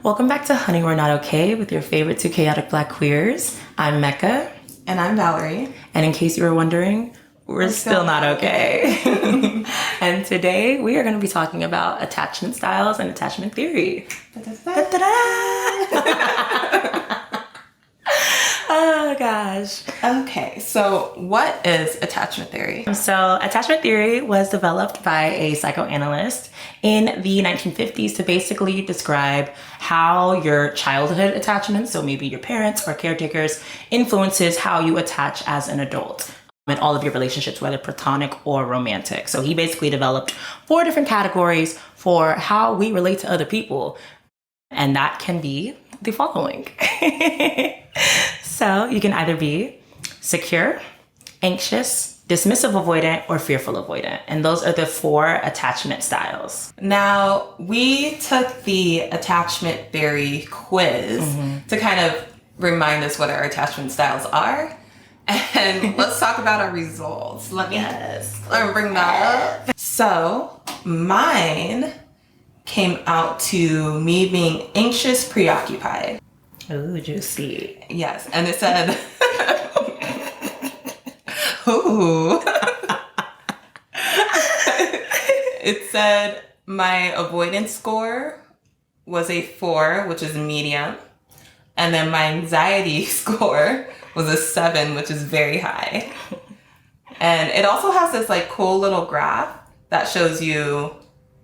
Welcome back to Honey, We're Not Okay with your favorite two chaotic black queers. I'm Meccah. And I'm Valerie. And in case you were wondering, we're still not okay. And today we are going to be talking about attachment styles and attachment theory. Oh gosh. Okay, so what is attachment theory? So attachment theory was developed by a psychoanalyst in the 1950s to basically describe how your childhood attachments, so maybe your parents or caretakers, influences how you attach as an adult in all of your relationships, whether platonic or romantic. So he basically developed 4 different categories for how we relate to other people. And that can be the following. So you can either be secure, anxious, dismissive avoidant, or fearful avoidant. And those are the 4 attachment styles. Now, we took the attachment theory quiz to kind of remind us what our attachment styles are. And let's talk about our results. Let me bring that up. So mine came out to me being anxious-preoccupied. Ooh, juicy. Yes, and it said, ooh. It said my avoidance score was a 4, which is medium. And then my anxiety score was a 7, which is very high. And it also has this like cool little graph that shows you,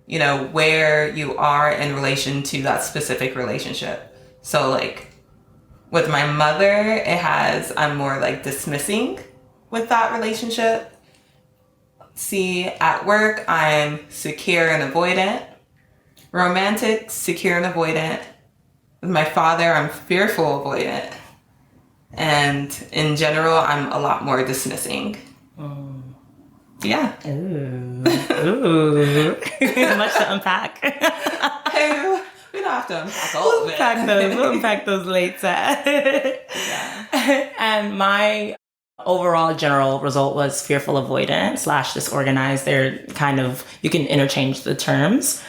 where you are in relation to that specific relationship. So like with my mother, it has, I'm more like dismissing with that relationship. See, at work, I'm secure and avoidant. Romantic, secure and avoidant. With my father, I'm fearful avoidant. And in general, I'm a lot more dismissing. Yeah. Ooh. Ooh. Much to unpack. Hey, we don't have to unpack all of it. We'll unpack those later. Yeah. And my overall general result was fearful avoidant / disorganized. They're kind of, you can interchange the terms.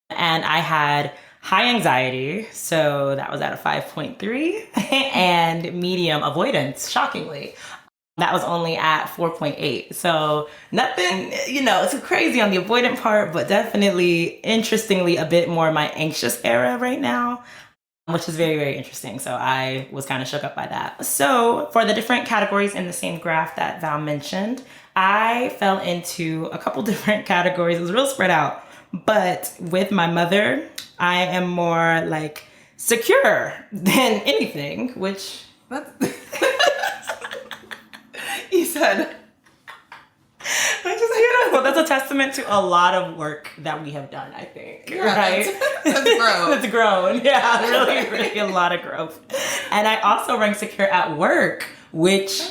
And I had high anxiety, so that was at a 5.3, and medium avoidance, shockingly. That was only at 4.8. So nothing, it's crazy on the avoidant part, but definitely, interestingly, a bit more my anxious era right now, which is very, very interesting. So I was kind of shook up by that. So for the different categories in the same graph that Val mentioned, I fell into a couple different categories. It was real spread out. But with my mother, I am more like secure than anything, which... You said... Which is beautiful. That's a testament to a lot of work that we have done, I think. Yeah, right? That's grown. It's grown. Yeah, really, really a lot of growth. And I also rank secure at work, which,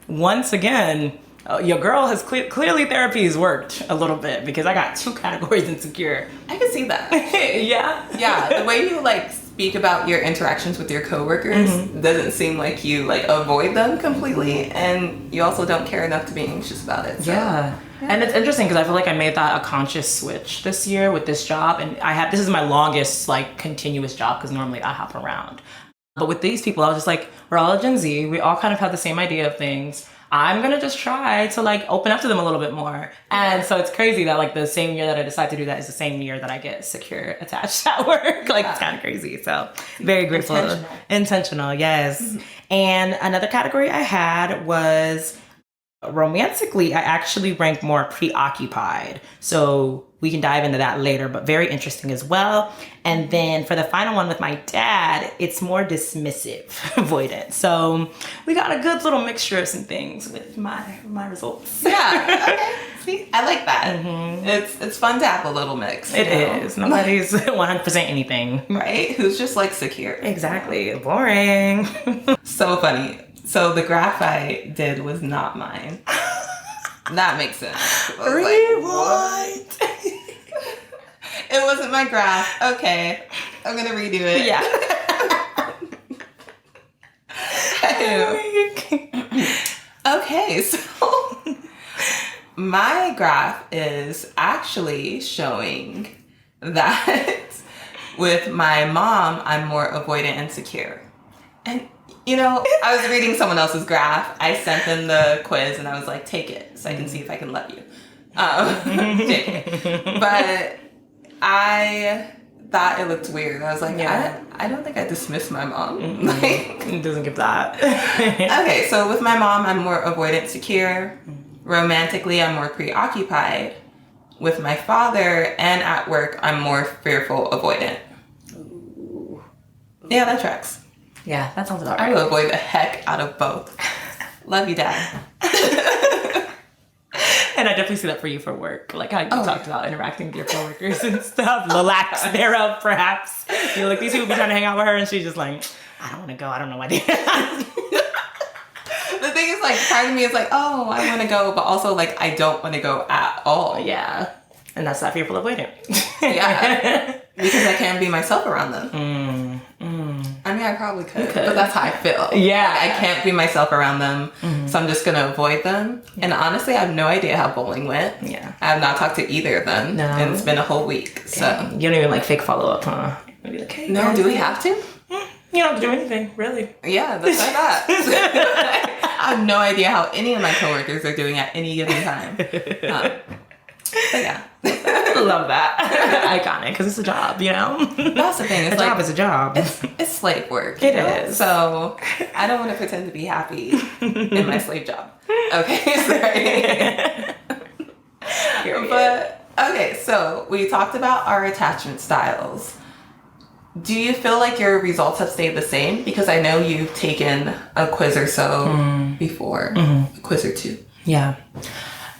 once again... your girl has clearly therapy has worked a little bit because I got 2 categories insecure. I can see that. Yeah. Yeah, the way you speak about your interactions with your coworkers doesn't seem like you avoid them completely, and you also don't care enough to be anxious about it. So. Yeah. And it's interesting because I feel like I made that a conscious switch this year with this job, and this is my longest continuous job because normally I hop around. But with these people, I was just like, we're all Gen Z. We all kind of have the same idea of things. I'm going to just try to open up to them a little bit more. And so it's crazy that the same year that I decide to do that is the same year that I get secure attached at work. It's kind of crazy. So very grateful. Intentional, yes. Mm-hmm. And another category I had was romantically, I actually ranked more preoccupied. So we can dive into that later, but very interesting as well. And then for the final one with my dad, it's more dismissive avoidant. So we got a good little mixture of some things with my results. Yeah. Okay. See, I like that. Mm-hmm. It's fun to have a little mix. It is. Nobody's 100% anything. Right? Who's just secure. Exactly. Boring. So funny. So the graph I did was not mine. That makes sense. Rewind. It wasn't my graph. Okay. I'm going to redo it. Yeah. Okay, so my graph is actually showing that With my mom, I'm more avoidant and secure. And, you know, I was reading someone else's graph. I sent them the quiz and I was like, take it so I can see if I can love you. JK. But I thought it looked weird. I was like, I don't think I dismissed my mom. Like, It doesn't give that. okay, so with my mom, I'm more avoidant, secure. Romantically, I'm more preoccupied. With my father and at work, I'm more fearful, avoidant. Ooh. Yeah, that tracks. Yeah, that sounds about I right. will avoid the heck out of both. Love you, Dad. And I definitely see that for you for work. Like how you talked about interacting with your coworkers and stuff. The lack thereof, perhaps. You're like, these people be trying to hang out with her and she's just like, I don't want to go. I don't know why they The thing is, like, part of me is like, oh, I want to go, but also, like, I don't want to go at all. Yeah. And that's that fearful avoidant. Yeah. Because I can't be myself around them. I mean, I probably could, but that's how I feel. Yeah. Like, I can't be myself around them, so I'm just going to avoid them. And honestly, I have no idea how bowling went. Yeah. I have not talked to either of them, and it's been a whole week, so. You don't even like fake follow up, huh? Maybe like, hey, No, do we have to? You don't have to do anything, really. Yeah, that's like that. I have no idea how any of my coworkers are doing at any given time. But yeah. Love that. Iconic, because it's a job, you know? That's the thing. It's a like, job is a job. It's slave work. It you know? is. So I don't want to pretend to be happy in my slave job. Okay, sorry. But, okay, so we talked about our attachment styles. Do you feel like your results have stayed the same? Because I know you've taken a quiz or so before, a quiz or two. Yeah.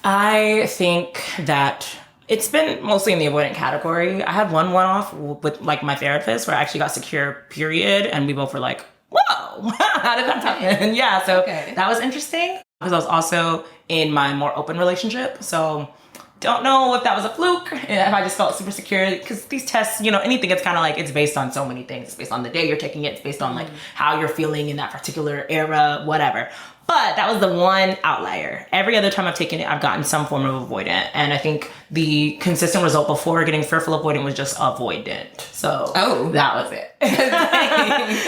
I think that it's been mostly in the avoidant category. I had one-off with like my therapist where I actually got secure, period. And we both were like, whoa, how did that happen? Yeah, so that was interesting because I was also in my more open relationship. So don't know if that was a fluke, if I just felt super secure, because these tests, you know, anything, it's kind of like, it's based on so many things. It's based on the day you're taking it. It's based on like how you're feeling in that particular era, whatever. But that was the one outlier. Every other time I've taken it, I've gotten some form of avoidant. And I think the consistent result before getting Fearful-Avoidant was just avoidant. So that was it.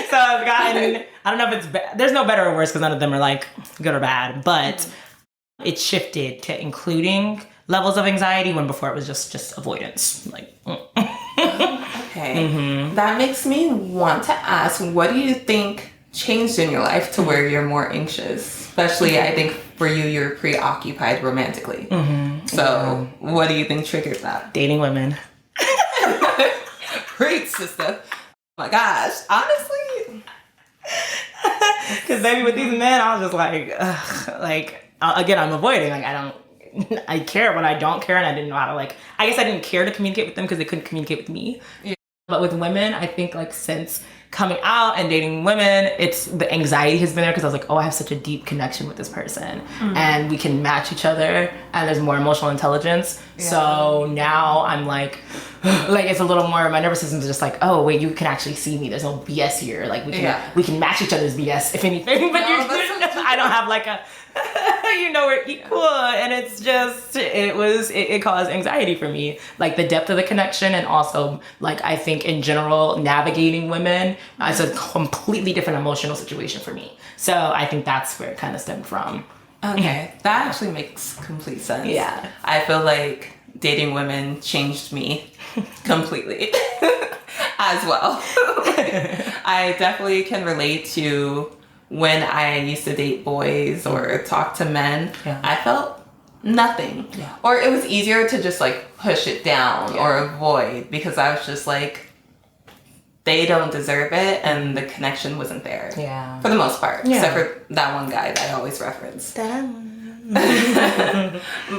So I've gotten, I don't know if it's, there's no better or worse because none of them are like good or bad, but it shifted to including levels of anxiety when before it was just avoidance. Like, Okay. That makes me want to ask, what do you think changed in your life to where you're more anxious? Especially, I think for you, you're preoccupied romantically. So what do you think triggered that? dating women. Preach, sister. Oh my gosh. Honestly. Because baby, with these men, I was just like, ugh, like, again, I'm avoiding. Like, I care when I don't care, and I didn't know how to, like, I guess I didn't care to communicate with them because they couldn't communicate with me. Yeah. But with women, I think, like, since coming out and dating women, it's the anxiety has been there because I was like, oh, I have such a deep connection with this person and we can match each other and there's more emotional intelligence. Yeah. So now I'm like it's a little more, my nervous system's just like, oh wait, you can actually see me. There's no BS here. Like we can match each other's BS if anything, but I don't have like a, you know, we're equal. And it's just, it caused anxiety for me. Like the depth of the connection and also like, I think in general, navigating women, it's a completely different emotional situation for me. So I think that's where it kind of stemmed from. Okay, that actually makes complete sense. Yeah. I feel like dating women changed me completely as well. I definitely can relate to when I used to date boys or talk to men. Yeah. I felt nothing. Yeah. Or it was easier to just like push it down or avoid because I was just like, they don't deserve it, and the connection wasn't there. Yeah. For the most part. Yeah. Except for that one guy that I always reference.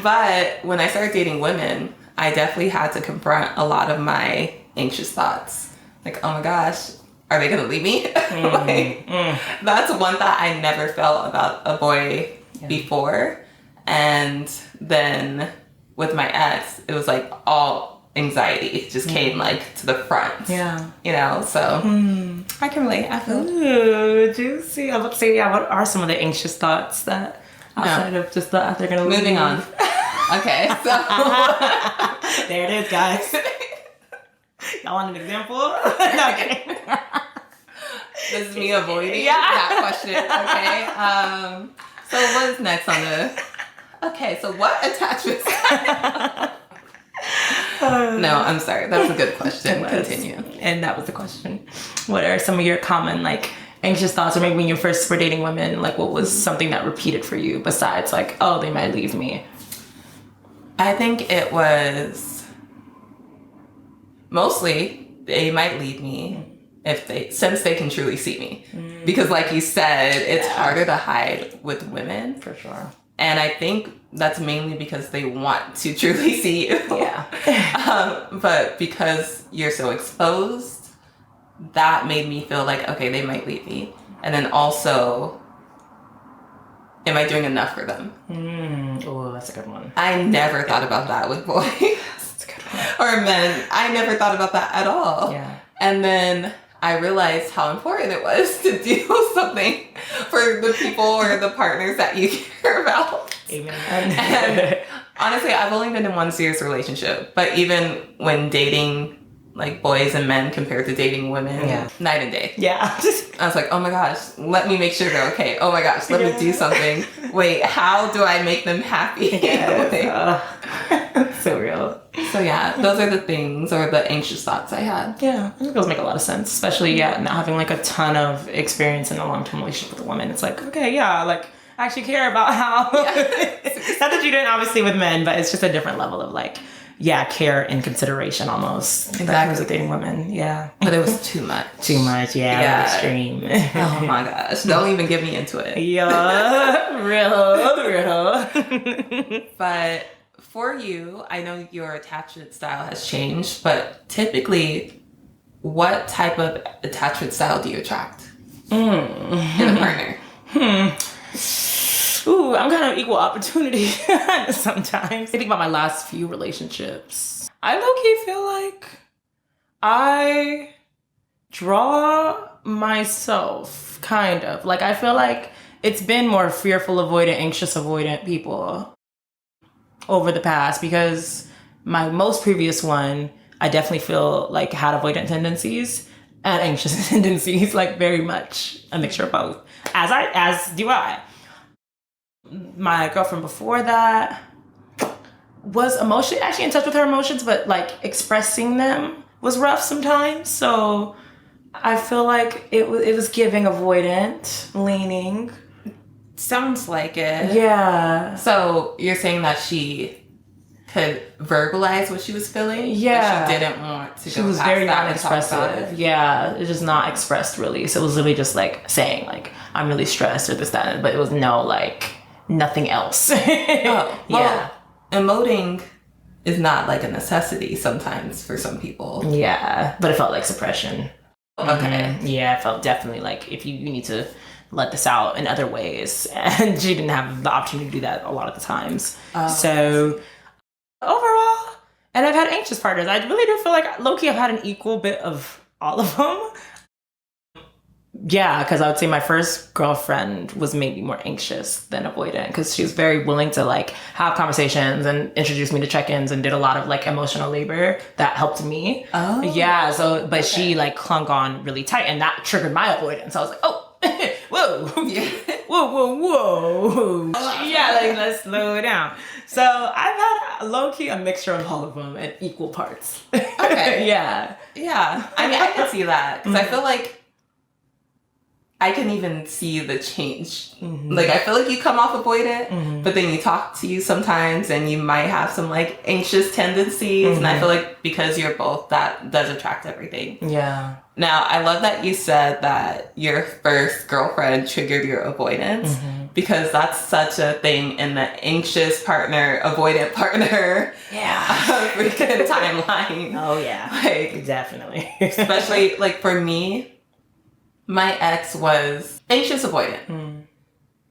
But when I started dating women, I definitely had to confront a lot of my anxious thoughts. Like, oh my gosh, are they gonna leave me? That's one thought I never felt about a boy before. And then with my ex, it was like all anxiety just came like to the front. Yeah. You know, so I can relate. I feel. Ooh, juicy. I was about to say, what are some of the anxious thoughts that outside of just that they're gonna leave? Moving on. Okay, so there it is, guys. Y'all want an example? No, okay. This is me avoiding that question. Okay. So what's next on the? Okay. So what attachment style? No, I'm sorry. That's a good question. Continue. And that was the question. What are some of your common like anxious thoughts, or maybe when you first were dating women, like what was something that repeated for you besides like, oh, they might leave me? I think it was mostly they might leave me since they can truly see me. Because like you said, it's harder to hide with women. For sure. And I think that's mainly because they want to truly see you. Yeah. But because you're so exposed, that made me feel like, okay, they might leave me. And then also, am I doing enough for them? Oh, that's a good one. I never thought about that with boys. That's a good one. Or men. I never thought about that at all. Yeah. And then I realized how important it was to do something for the people or the partners that you care about. Amen. And honestly, I've only been in one serious relationship, but even when dating like boys and men compared to dating women, night and day. Yeah. I was like, oh my gosh, let me make sure they're okay. Oh my gosh, let me do something. Wait, how do I make them happy? So real. So yeah, those are the things or the anxious thoughts I had. Yeah, I think those make a lot of sense, especially not having like a ton of experience in a long-term relationship with a woman. It's like, okay, yeah, like I actually care about how. Not that you didn't obviously with men, but it's just a different level of like, care and consideration almost. Exactly. With dating women, yeah. But it was too much. Too much, extreme. Oh my gosh, don't even get me into it. Yeah, real. But for you, I know your attachment style has changed, but typically, what type of attachment style do you attract in a partner? Ooh, I'm kind of equal opportunity sometimes. I think about my last few relationships. I low-key feel like I draw myself, kind of. Like, I feel like it's been more fearful avoidant, anxious avoidant people over the past, because my most previous one, I definitely feel like had avoidant tendencies and anxious tendencies, like very much a mixture of both. As do I. My girlfriend before that was actually in touch with her emotions, but like expressing them was rough sometimes. So I feel like it was giving avoidant, leaning. Sounds like it. Yeah. So you're saying that she could verbalize what she was feeling? Yeah. But she didn't want to. She was very non-expressive. Yeah, it was not expressed really. So it was literally just like saying like, I'm really stressed or this, that, but it was nothing else. Emoting is not like a necessity sometimes for some people. Yeah, but it felt like suppression. Okay. Yeah, it felt definitely like if you need to let this out in other ways, and she didn't have the opportunity to do that a lot of the times. So overall, and I've had anxious partners. I really do feel like low-key I've had an equal bit of all of them. Yeah, because I would say my first girlfriend was maybe more anxious than avoidant, because she was very willing to like have conversations and introduce me to check-ins and did a lot of like emotional labor that helped me. Oh. Yeah, so but she like clung on really tight, and that triggered my avoidance. I was like, oh, whoa, yeah. whoa. Yeah, like let's slow down. So I've had low-key a mixture of all of them at equal parts. Okay. Yeah. I mean, I can see that, because I feel like I can even see the change. Like, I feel like you come off avoidant, but then you talk to you sometimes and you might have some like anxious tendencies. And I feel like because you're both, that does attract everything. Yeah. Now, I love that you said that your first girlfriend triggered your avoidance, because that's such a thing in the anxious partner, avoidant partner freaking timeline. Oh, yeah. Like, definitely. Especially like for me, my ex was anxious avoidant.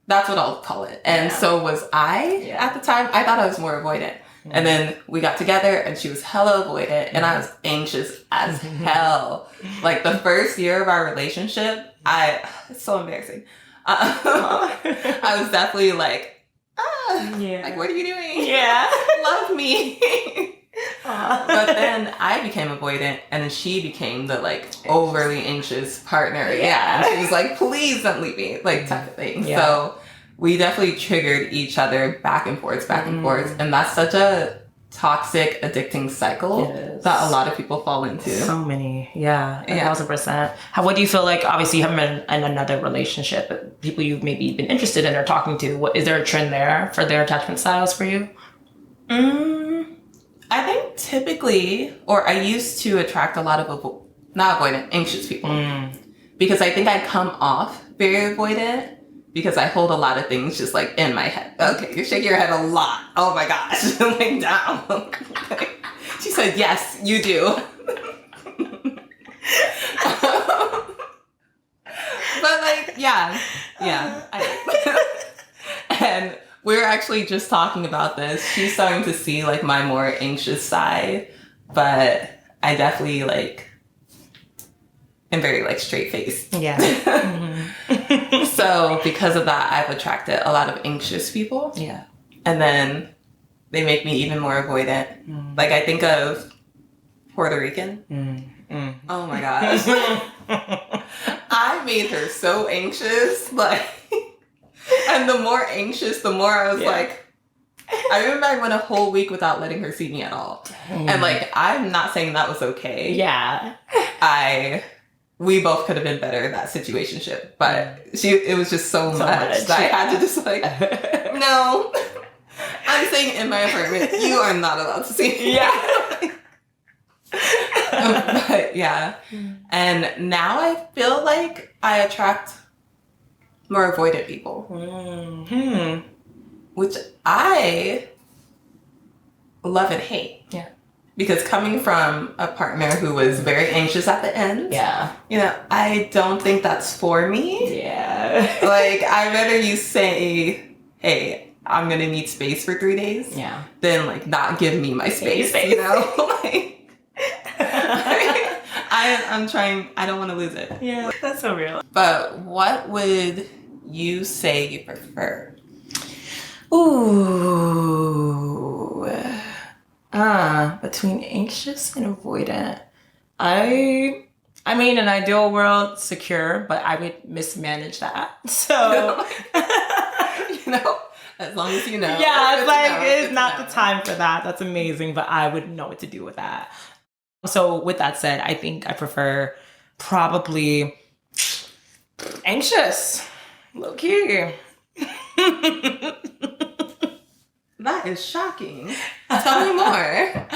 That's what I'll call it. And so was I at the time. I thought I was more avoidant. And then we got together and she was hella avoidant and I was anxious as hell. Like the first year of our relationship, it's so embarrassing. I was definitely like, like, what are you doing? Yeah. Love me. But then I became avoidant, and then she became the like overly anxious partner. Yeah. And she was like, please don't leave me, like type of thing. Yeah. So we definitely triggered each other back and forth. And that's such a toxic, addicting cycle that a lot of people fall into. So many. Yeah. 1,000%. What do you feel like, obviously you haven't been in another relationship, but people you've maybe been interested in or talking to, is there a trend there for their attachment styles for you? I think typically, or I used to attract a lot of not avoidant, anxious people. Because I think I come off very avoidant because I hold a lot of things just like in my head. Okay, you're shaking your head a lot. Oh my gosh. I'm like, down. She said, yes, you do. But like, yeah. And we were actually just talking about this. She's starting to see like my more anxious side, but I definitely like am very like straight faced. Yeah. So because of that, I've attracted a lot of anxious people. Yeah. And then they make me even more avoidant. Like I think of Puerto Rican. Oh my gosh. I made her so anxious, like. And the more anxious, the more I was like, I remember I went a whole week without letting her see me at all. And like, I'm not saying that was okay. Yeah. We both could have been better in that situationship, but it was just so much that I had to just like, no, I'm staying in my apartment. You are not allowed to see me. Yeah. But yeah. And now I feel like I attract more avoidant people, which I love and hate. Yeah. Because coming from a partner who was very anxious at the end, you know, I don't think that's for me. Yeah. Like, I'd rather you say, hey, I'm going to need space for 3 days. Yeah. Than like not give me my space. You know? I'm trying, I don't want to lose it. Yeah, that's so real. But what would you say you prefer? Ooh. Between anxious and avoidant. I mean, in an ideal world, secure, but I would mismanage that. So, you know, as long as you know. Yeah, it's like, it's not the time for that. That's amazing, but I would know what to do with that. So with that said, I think I prefer probably anxious. Low key. That is shocking. Tell me more.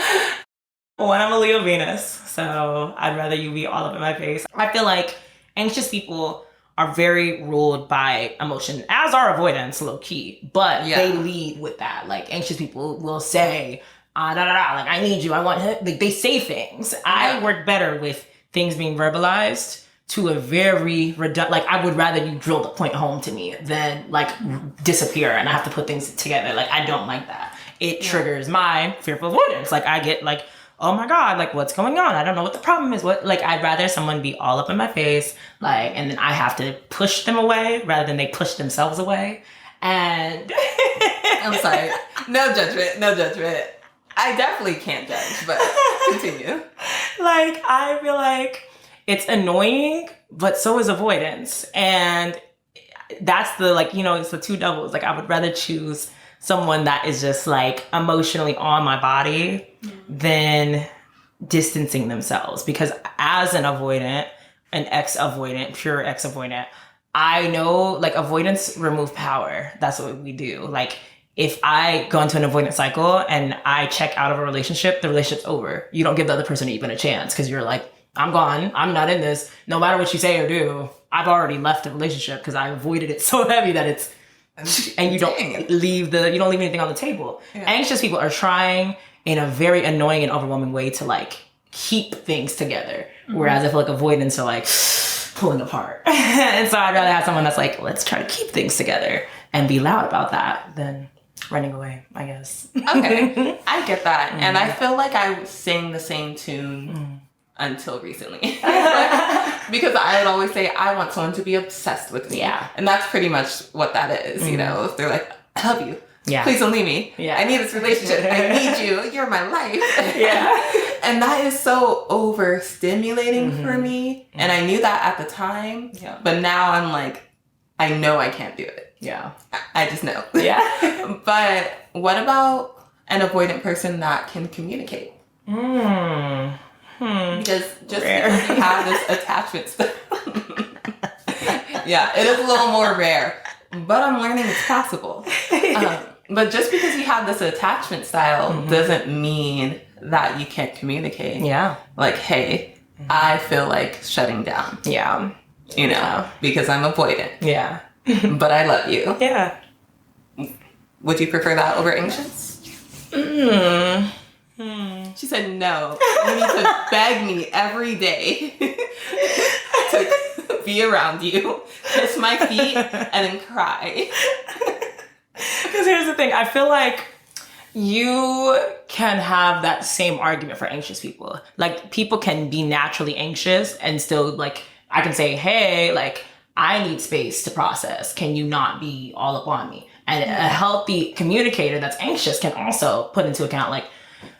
One, I'm a Leo Venus, so I'd rather you be all up in my face. I feel like anxious people are very ruled by emotion, as are avoidants, low key, but they lead with that. Like anxious people will say, like I need you, I want him. Like they say things. I work better with things being verbalized to a very like I would rather you drill the point home to me than like disappear and I have to put things together. Like I don't like that. It triggers my fearful avoidance. Like I get like, oh my God, like what's going on? I don't know what the problem is. Like I'd rather someone be all up in my face, like, and then I have to push them away rather than they push themselves away. And I'm sorry. No judgment. I definitely can't judge, but continue. Like, I feel like it's annoying, but so is avoidance. And that's the, like, you know, it's the two doubles. Like, I would rather choose someone that is just, like, emotionally on my body than distancing themselves. Because as an avoidant, an ex-avoidant, pure ex-avoidant, I know, like, avoidance remove power. That's what we do. Like, if I go into an avoidant cycle and I check out of a relationship, the relationship's over. You don't give the other person even a chance because you're like, I'm gone. I'm not in this. No matter what you say or do, I've already left the relationship because I avoided it so heavy that it's, and you don't leave anything on the table. Yeah. Anxious people are trying in a very annoying and overwhelming way to like keep things together. Whereas I feel like avoidance are like pulling apart. And so I'd rather have someone that's like, let's try to keep things together and be loud about that than running away, I guess. Okay, I get that. And I feel like I sing the same tune until recently. Because I would always say, I want someone to be obsessed with me. Yeah. And that's pretty much what that is, you know? If they're like, I love you. Yeah. Please don't leave me. Yeah. I need this relationship. I need you. You're my life. Yeah. And that is so overstimulating for me. And I knew that at the time. Yeah. But now I'm like, I know I can't do it. Yeah. I just know. Yeah. But what about an avoidant person that can communicate? Because just because you have this attachment style. Yeah, it is a little more rare. But I'm learning it's possible. But just because you have this attachment style doesn't mean that you can't communicate. Yeah. Like, hey, I feel like shutting down. Yeah. You know, because I'm avoidant. Yeah. But I love you. Yeah. Would you prefer that over anxious? She said no. You need to beg me every day to be around you, kiss my feet, and then cry. Because here's the thing. I feel like you can have that same argument for anxious people. Like, people can be naturally anxious and still, like, I can say, hey, like, I need space to process. Can you not be all up on me? And a healthy communicator that's anxious can also put into account, like,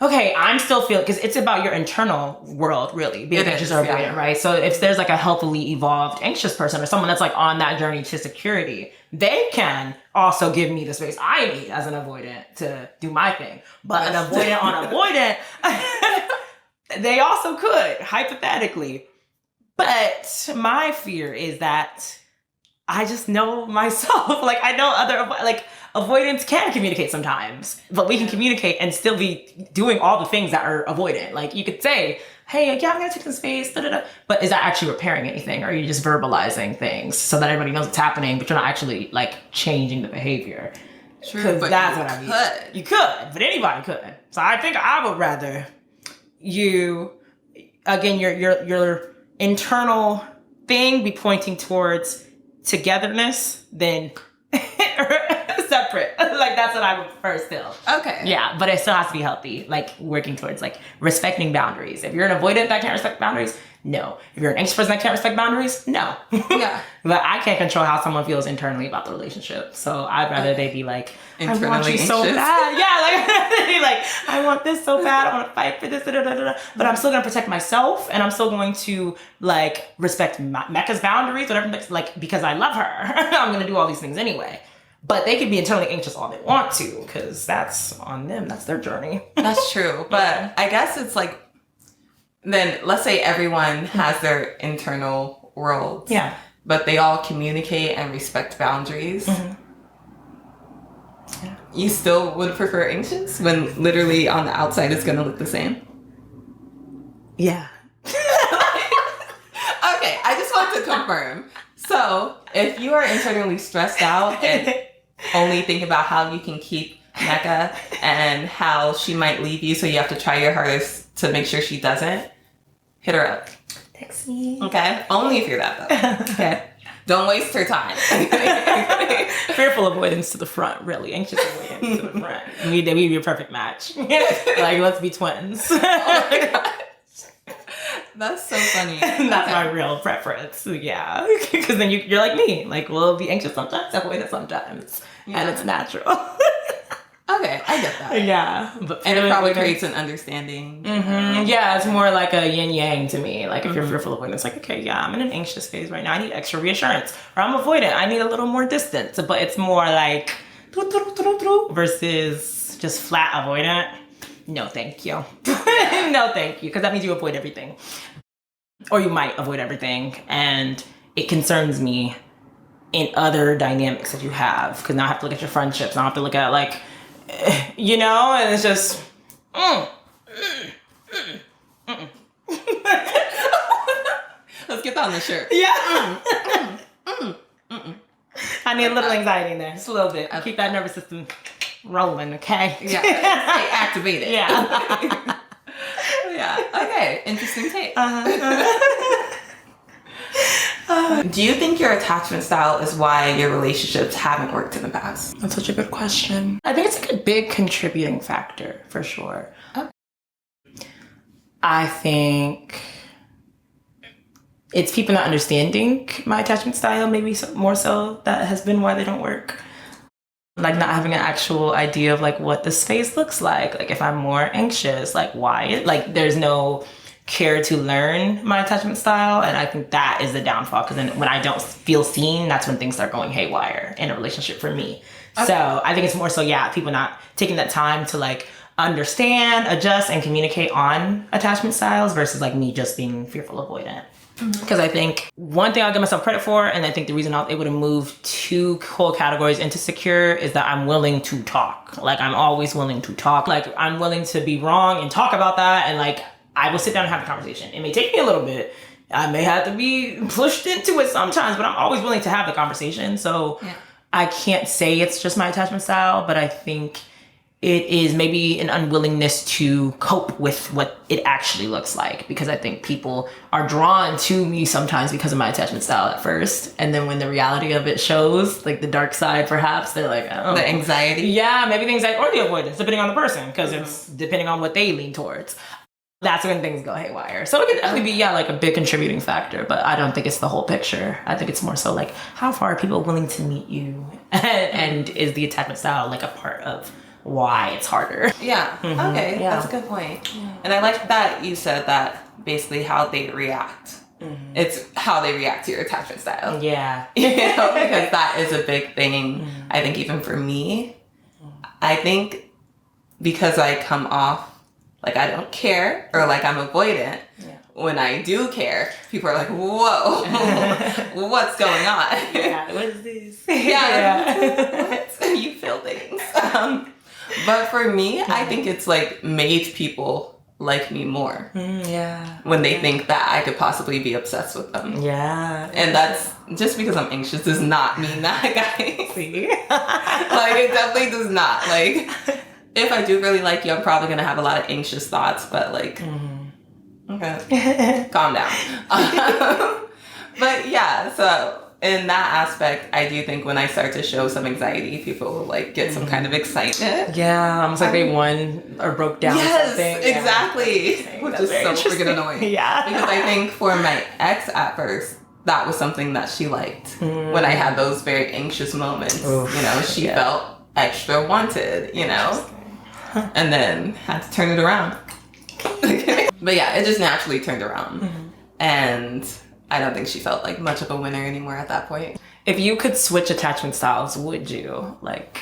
okay, I'm still feeling, because it's about your internal world, really, being anxious or avoidant, right? So if there's like a healthily evolved anxious person or someone that's like on that journey to security, they can also give me the space I need as an avoidant to do my thing. But an avoidant on avoidant, they also could, hypothetically. But my fear is that I just know myself. Like, I know avoidance can communicate sometimes, but we can communicate and still be doing all the things that are avoidant. Like, you could say, hey, yeah, I'm gonna take some space, but is that actually repairing anything? Or are you just verbalizing things so that everybody knows what's happening, but you're not actually like changing the behavior? True, but that's what I mean. You could, but anybody could. So I think I would rather you, again, your internal thing be pointing towards togetherness than separate. Like, that's what I would prefer still. Okay. Yeah, but it still has to be healthy. Like, working towards like respecting boundaries. If you're an avoidant that can't respect boundaries, no. If you're an anxious person that can't respect boundaries, no. Yeah. But I can't control how someone feels internally about the relationship. So I'd rather they be like, I want you so bad. Yeah, like I want this so bad. I want to fight for this. But I'm still gonna protect myself, and I'm still going to like respect Meccah's boundaries, whatever. Like, because I love her, I'm gonna do all these things anyway. But they can be internally anxious all they want to, because that's on them. That's their journey. That's true. But I guess it's like, then let's say everyone has their internal worlds. Yeah. But they all communicate and respect boundaries. Mm-hmm. Yeah. You still would prefer anxious when literally on the outside it's going to look the same? Yeah. Okay, I just want to confirm. So if you are internally stressed out and only think about how you can keep Meccah and how she might leave you, so you have to try your hardest to make sure she doesn't, hit her up. Text me. Okay? Only if you're that, though. Okay? Don't waste her time. Fearful avoidance to the front, really. Anxious avoidance to the front. We'd be a perfect match. Like, let's be twins. Oh my God. That's so funny. That's my real preference. Yeah. Because then you're like me. Like, we'll be anxious sometimes, avoidant sometimes. Yeah. And it's natural. Okay, I get that. Yeah. And it probably creates an understanding. Mm-hmm. Yeah, it's more like a yin-yang to me. Like, if you're fearful avoidant, it's like, okay, yeah, I'm in an anxious phase right now. I need extra reassurance. Or I'm avoidant. I need a little more distance. But it's more like versus just flat avoidant. No, thank you. No, thank you. Because that means you avoid everything. Or you might avoid everything. And it concerns me in other dynamics that you have. Because now I have to look at your friendships. Now I have to look at, like, you know, and it's just, Let's get that on the shirt. Yeah. I need a little anxiety in there, just a little bit. Keep that nervous system rolling, okay? Yeah. Stay activated. Yeah. Yeah. Okay. Interesting take. Do you think your attachment style is why your relationships haven't worked in the past? That's such a good question. I think it's like a big contributing factor, for sure. Okay. I think it's people not understanding my attachment style, maybe more so, that has been why they don't work. Like not having an actual idea of like what the space looks like if I'm more anxious, like why, like there's no care to learn my attachment style. And I think that is the downfall, because then when I don't feel seen, that's when things start going haywire in a relationship for me. Okay. So I think it's more so, people not taking that time to like understand, adjust, and communicate on attachment styles versus like me just being fearful avoidant. Because I think one thing I'll give myself credit for, and I think the reason I was able to move 2 whole categories into secure, is that I'm willing to talk. Like I'm always willing to talk. Like I'm willing to be wrong and talk about that. And like I will sit down and have a conversation. It may take me a little bit. I may have to be pushed into it sometimes, but I'm always willing to have the conversation. So I can't say it's just my attachment style, but I think it is maybe an unwillingness to cope with what it actually looks like, because I think people are drawn to me sometimes because of my attachment style at first. And then when the reality of it shows, like the dark side perhaps, they're like, oh. The anxiety. Yeah, maybe the anxiety or the avoidance, depending on the person, because it's depending on what they lean towards. That's when things go haywire. So it can definitely be, like a big contributing factor, but I don't think it's the whole picture. I think it's more so like, how far are people willing to meet you? And is the attachment style like a part of why it's harder? Yeah. Okay. Yeah. That's a good point. Yeah. And I like that you said that basically how they react. It's how they react to your attachment style. Yeah. You know, because that is a big thing. I think even for me, I think because I come off like I don't care or like I'm avoidant, when I do care, people are like, whoa, what's going on? Yeah, what is this? What? You feel things. But for me, I think it's like made people like me more. When they think that I could possibly be obsessed with them. Yeah. And that's just because I'm anxious does not mean that, guys. See? Like, it definitely does not. Like, if I do really like you, I'm probably going to have a lot of anxious thoughts, but like, okay, calm down. But yeah, so in that aspect, I do think when I start to show some anxiety, people will like get some kind of excitement. Yeah, almost like they won or broke down something. Exactly. Which is so freaking annoying. Yeah. Because I think for my ex at first, that was something that she liked. When I had those very anxious moments, you know, she felt extra wanted, you know, and then had to turn it around. But yeah, it just naturally turned around. And I don't think she felt like much of a winner anymore at that point. If you could switch attachment styles, would you? Like,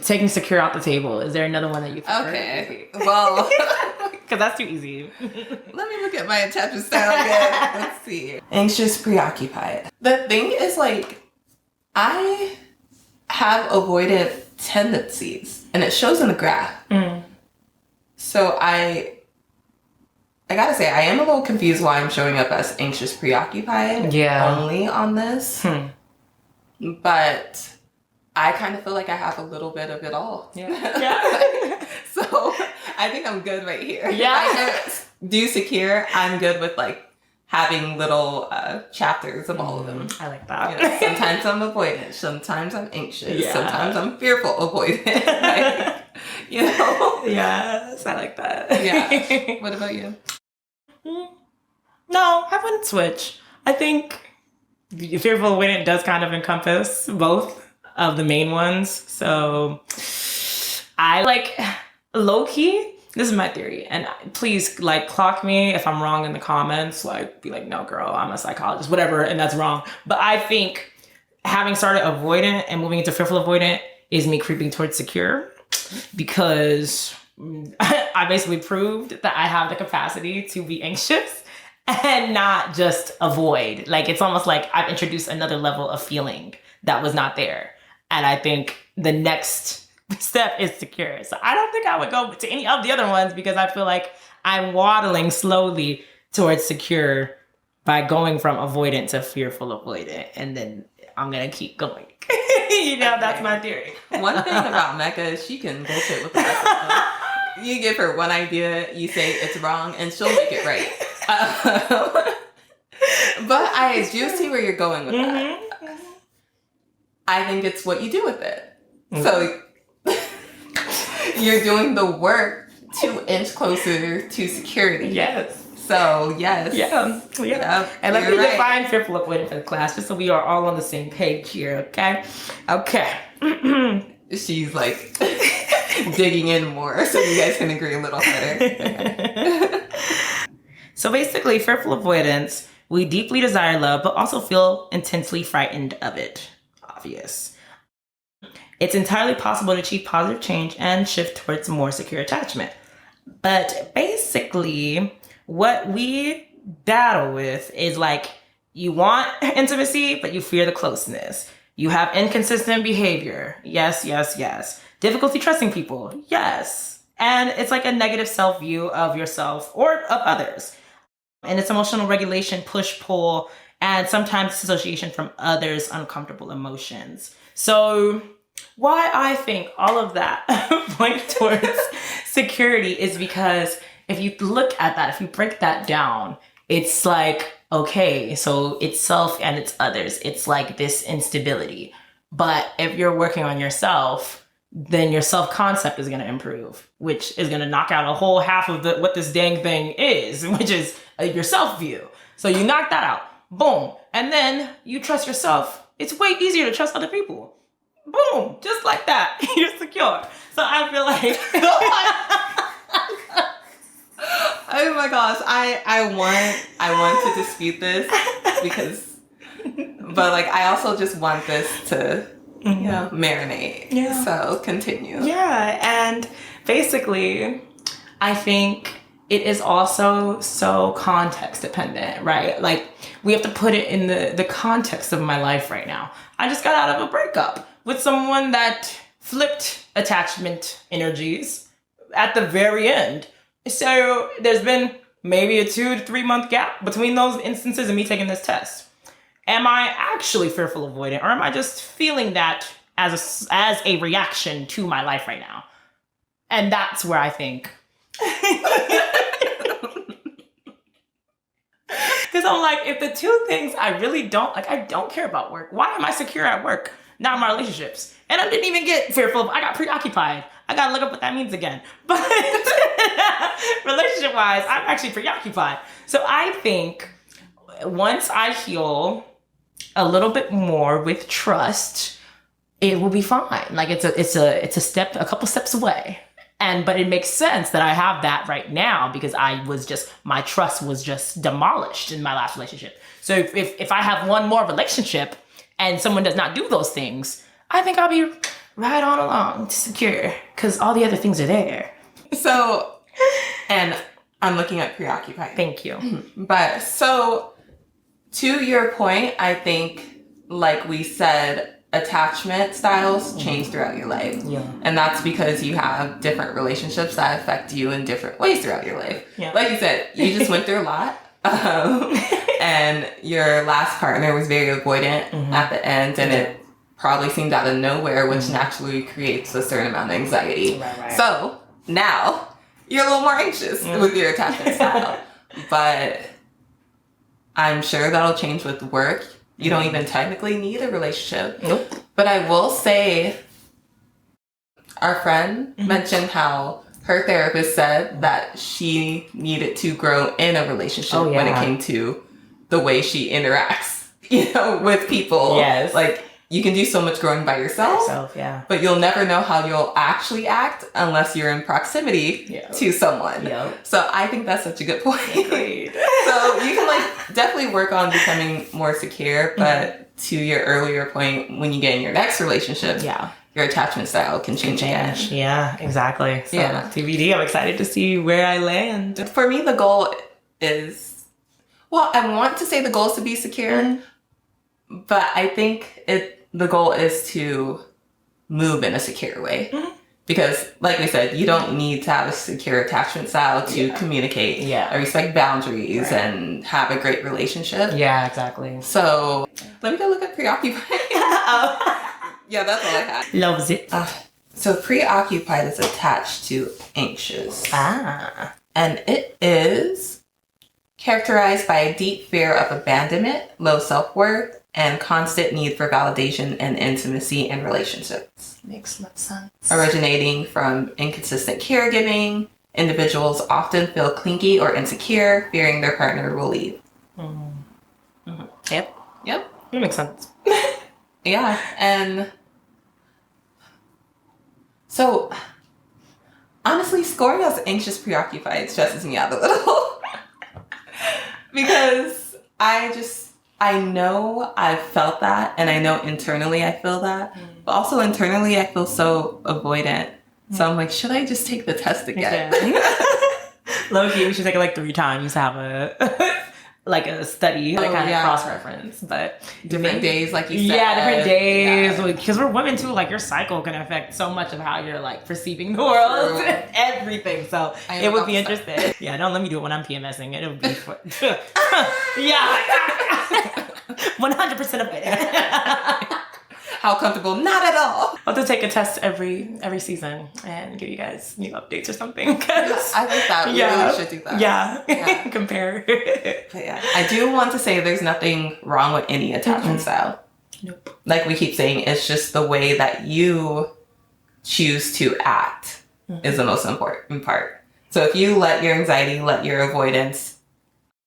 taking secure out the table, is there another one that you prefer? Okay, well, because that's too easy. Let me look at my attachment style again. Let's see. Anxious-preoccupied. The thing is, like, I have avoidant tendencies, and it shows in the graph. So I gotta say, I am a little confused why I'm showing up as anxious-preoccupied only on this. But I kind of feel like I have a little bit of it all. So I think I'm good right here. If I can do secure, I'm good with like having little chapters of all of them. I like that. You know, sometimes I'm avoidant, sometimes I'm anxious, sometimes I'm fearful avoidant. Like, you know? Yes, I like that. Yeah. What about you? No, I wouldn't switch. I think fearful avoidant does kind of encompass both of the main ones. So I like low-key, this is my theory, and please like clock me if I'm wrong in the comments, like be like, no girl, I'm a psychologist, whatever, and that's wrong. But I think having started avoidant and moving into fearful avoidant is me creeping towards secure, because I basically proved that I have the capacity to be anxious and not just avoid. Like, it's almost like I've introduced another level of feeling that was not there. And I think the next step is secure. So I don't think I would go to any of the other ones, because I feel like I'm waddling slowly towards secure by going from avoidant to fearful avoidant. And then I'm going to keep going. You know, that's my theory. One thing about Meccah is she can bullshit with the rest of them. You give her one idea, you say it's wrong, and she'll make it right. But I do see where you're going with that. I think it's what you do with it. So you're doing the work to inch closer to security. Yes. So, yes. Yeah. And let me define fearful avoidant for the class, just so we are all on the same page here, okay? Okay. she's like digging in more so you guys can agree a little better. Okay. So basically, fearful avoidance, we deeply desire love, but also feel intensely frightened of it. Obvious. It's entirely possible to achieve positive change and shift towards more secure attachment. But basically, what we battle with is like, you want intimacy, but you fear the closeness. You have inconsistent behavior. Yes, yes, yes. Difficulty trusting people. Yes. And it's like a negative self-view of yourself or of others. And it's emotional regulation, push-pull, and sometimes dissociation from others' uncomfortable emotions. So why I think all of that point towards security is because if you look at that, if you break that down, it's like, okay, so it's self and it's others. It's like this instability. But if you're working on yourself, then your self-concept is going to improve, which is going to knock out a whole half of what this dang thing is, which is your self-view. So you knock that out. Boom. And then you trust yourself. It's way easier to trust other people. Boom. Just like that. You're secure. So I feel like... Oh my gosh. I want to dispute this because... But like, I also just want this to... you know, marinate. Yeah. So continue. Yeah. And basically, I think it is also so context dependent, right? Like, we have to put it in the context of my life right now. I just got out of a breakup with someone that flipped attachment energies at the very end. So there's been maybe a 2 to 3 month gap between those instances of me taking this test. Am I actually fearful avoidant, or am I just feeling that as a reaction to my life right now? And that's where I think. Because I'm like, if the two things I really don't, like, I don't care about work. Why am I secure at work? Not in my relationships. And I didn't even get fearful. I got preoccupied. I got to look up what that means again. But relationship-wise, I'm actually preoccupied. So I think once I heal a little bit more with trust, it will be fine. Like, it's a step, a couple steps away. But it makes sense that I have that right now because my trust was just demolished in my last relationship. So if I have one more relationship and someone does not do those things, I think I'll be right on along to secure because all the other things are there. So, and I'm looking at preoccupied. Thank you. But so, to your point, I think, like we said, attachment styles change throughout your life. Yeah. And that's because you have different relationships that affect you in different ways throughout your life. Yeah. Like you said, you just went through a lot. And your last partner was very avoidant at the end, and it probably seemed out of nowhere, which naturally creates a certain amount of anxiety. Right. So now you're a little more anxious with your attachment style. But I'm sure that'll change with work. You don't even technically need a relationship. Nope. But I will say, our friend mentioned how her therapist said that she needed to grow in a relationship when it came to the way she interacts, with people. Yes. Like, you can do so much growing by yourself, but you'll never know how you'll actually act unless you're in proximity to someone. Yep. So I think that's such a good point. Agreed. So you can definitely work on becoming more secure, but to your earlier point, when you get in your next relationship, your attachment style can change again. Yeah, exactly. So TBD, I'm excited to see where I land. For me, the goal is, I want to say the goal is to be secure, but I think the goal is to move in a secure way. Because, like I said, you don't need to have a secure attachment style to communicate and respect boundaries and have a great relationship. Yeah, exactly. So, let me go look at preoccupied. Yeah, that's all I had. Loves it. So, preoccupied is attached to anxious. And it is characterized by a deep fear of abandonment, low self-worth, and constant need for validation and intimacy in relationships. Makes much sense. Originating from inconsistent caregiving, individuals often feel clingy or insecure, fearing their partner will leave. Yep. That makes sense. Yeah, and So honestly, scoring as anxious preoccupied stresses me out a little. Because I know I've felt that, and I know internally I feel that, but also internally I feel so avoidant. So I'm like, should I just take the test again? Low key, we should take it like 3 times to have a like a study, like kind of cross-reference, but different days, like you said. Yeah, different days. Because we're women too, like your cycle can affect so much of how you're like perceiving the world, everything. So it would be interesting. Yeah, don't let me do it when I'm PMSing. It would be fun. Yeah, 100% of it. How comfortable? Not at all. I'll have to take a test every season and give you guys new updates or something. I think that we really should do that. Yeah. Compare. But yeah, I do want to say there's nothing wrong with any attachment style. Nope. Like we keep saying, it's just the way that you choose to act is the most important part. So if you let your anxiety, let your avoidance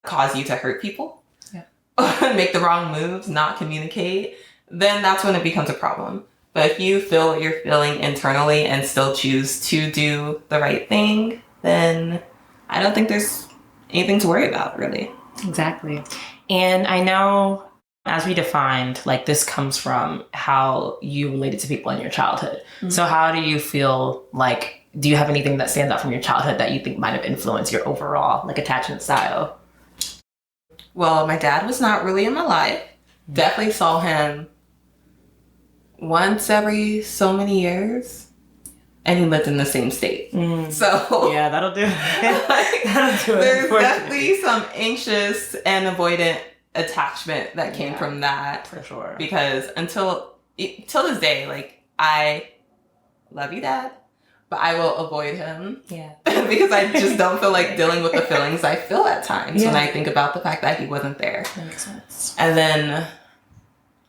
cause you to hurt people, make the wrong moves, not communicate, then that's when it becomes a problem. But if you feel what you're feeling internally and still choose to do the right thing, then I don't think there's anything to worry about, really. Exactly. And I know, as we defined, like this comes from how you related to people in your childhood. So how do you feel like, do you have anything that stands out from your childhood that you think might have influenced your overall like attachment style? Well, my dad was not really in my life. Definitely saw him once every so many years, and he lived in the same state. So yeah, that'll do it. That'll do it. There's definitely some anxious and avoidant attachment that came from that, for sure. Because till this day, like, I love you, Dad, but I will avoid him. Yeah. Because I just don't feel like dealing with the feelings I feel at times when I think about the fact that he wasn't there. That makes sense. And then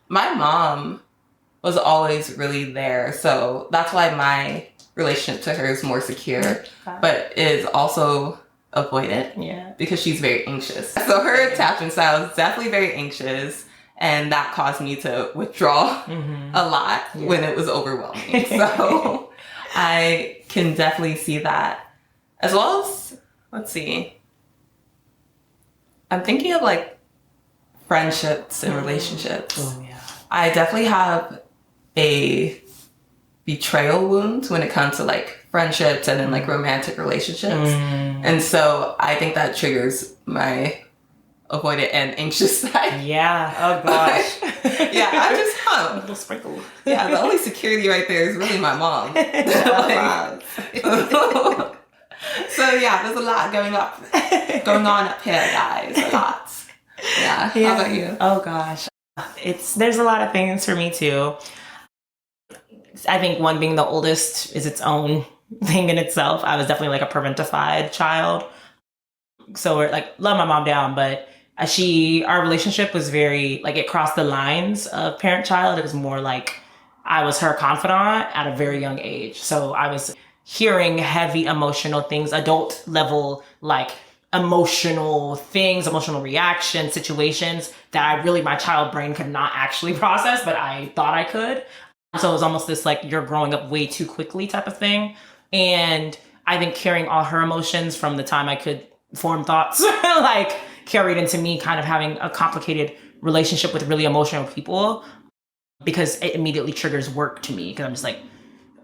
my mom was always really there. So that's why my relationship to her is more secure, but is also avoidant. Yeah. Because she's very anxious. So her attachment style is definitely very anxious. And that caused me to withdraw a lot when it was overwhelming. So I can definitely see that. As well as, let's see, I'm thinking of like friendships and relationships. Oh, yeah. I definitely have a betrayal wound when it comes to like friendships and then like romantic relationships. And so I think that triggers my avoidant and anxious side. Yeah. Oh gosh. Yeah, I'm just a little sprinkled. Yeah, the only security right there is really my mom. So yeah, there's a lot going on up here, guys. A lot. Yeah. How about you? Oh gosh. There's a lot of things for me too. I think one being the oldest is its own thing in itself. I was definitely like a parentified child. So we're like, love my mom down, but our relationship was very, like it crossed the lines of parent-child. It was more like I was her confidant at a very young age. So I was hearing heavy emotional things, adult level, like emotional things, emotional reactions, situations that my child brain could not actually process, but I thought I could. So it was almost this like you're growing up way too quickly type of thing. And I think carrying all her emotions from the time I could form thoughts, like carried into me kind of having a complicated relationship with really emotional people, because it immediately triggers work to me. Because I'm just like,